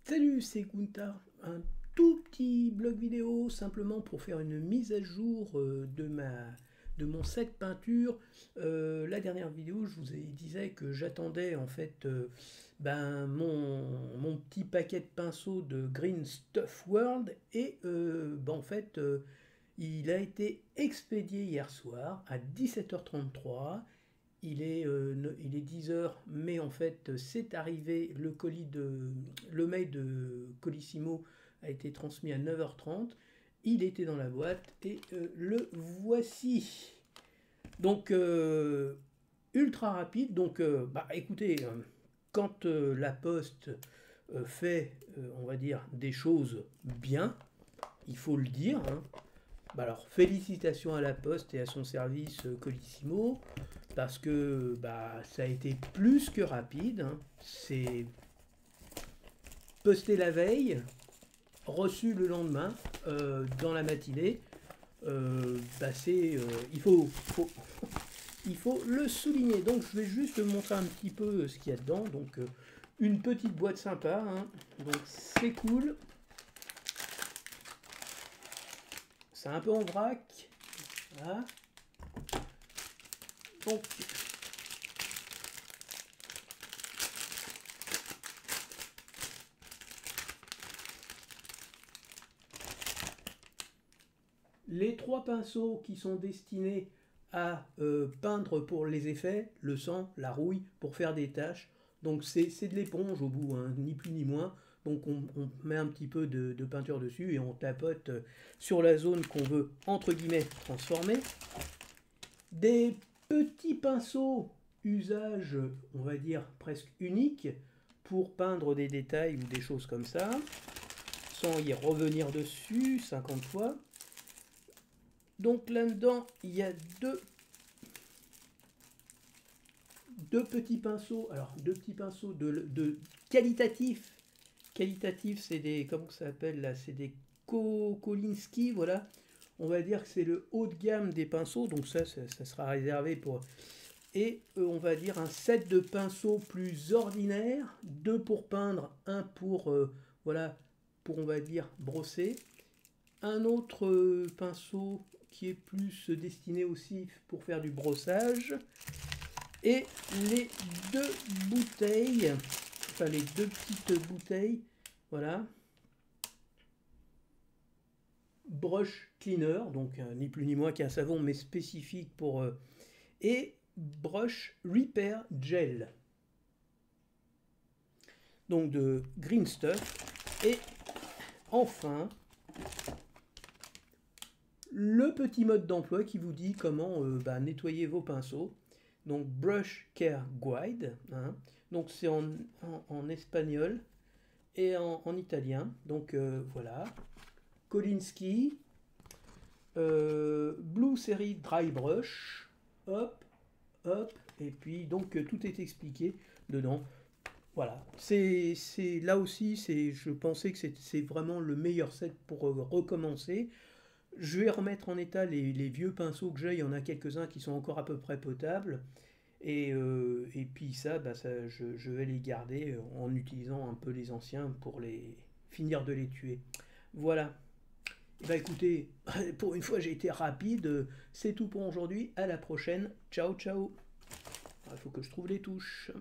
Salut, c'est Gunther. Un tout petit blog vidéo simplement pour faire une mise à jour de mon set peinture. La dernière vidéo, je vous disais que j'attendais en fait mon petit paquet de pinceaux de Green Stuff World et en fait il a été expédié hier soir à 17h33. Il est 10 heures, mais en fait, c'est arrivé, le mail de Colissimo a été transmis à 9h30. Il était dans la boîte et le voici. Donc, ultra rapide. Donc, écoutez, quand la Poste fait, on va dire, des choses bien, il faut le dire, hein. Alors, félicitations à la Poste et à son service Colissimo, parce que ça a été plus que rapide, hein. C'est posté la veille, reçu le lendemain, dans la matinée. Il faut le souligner. Donc, je vais juste montrer un petit peu ce qu'il y a dedans. Donc, une petite boîte sympa, hein. Donc, c'est cool. C'est un peu en vrac. Voilà. Donc, les trois pinceaux qui sont destinés à peindre pour les effets, le sang, la rouille, pour faire des taches. Donc c'est de l'éponge au bout, hein, ni plus ni moins. Donc on met un petit peu de peinture dessus et on tapote sur la zone qu'on veut, entre guillemets, transformer. Des petits pinceaux, usage, on va dire, presque unique, pour peindre des détails ou des choses comme ça, sans y revenir dessus 50 fois. Donc là-dedans, il y a deux petits pinceaux, alors deux petits pinceaux de qualitatifs. Qualitatifs, c'est des, comment ça s'appelle là, c'est des Kolinsky, voilà. On va dire que c'est le haut de gamme des pinceaux, donc ça sera réservé pour... Et on va dire un set de pinceaux plus ordinaires, deux pour peindre, un pour, voilà, pour on va dire brosser. Un autre pinceau qui est plus destiné aussi pour faire du brossage. Et les deux bouteilles, enfin les deux petites bouteilles, voilà. Brush cleaner, donc ni plus ni moins qu'un savon, mais spécifique pour... et brush repair gel. Donc de Green Stuff. Et enfin, le petit mode d'emploi qui vous dit comment nettoyer vos pinceaux. Donc Brush Care Guide, hein. Donc c'est en espagnol et en italien. Donc voilà. Kolinsky, Blue Series Dry Brush, hop, hop, et puis donc tout est expliqué dedans. Voilà, c'est là aussi, je pensais que c'est vraiment le meilleur set pour recommencer. Je vais remettre en état les vieux pinceaux que j'ai, il y en a quelques-uns qui sont encore à peu près potables. Et puis ça, je vais les garder en utilisant un peu les anciens pour les finir de les tuer. Voilà. Écoutez, pour une fois j'ai été rapide, c'est tout pour aujourd'hui, à la prochaine, ciao ciao. Il faut que je trouve les touches.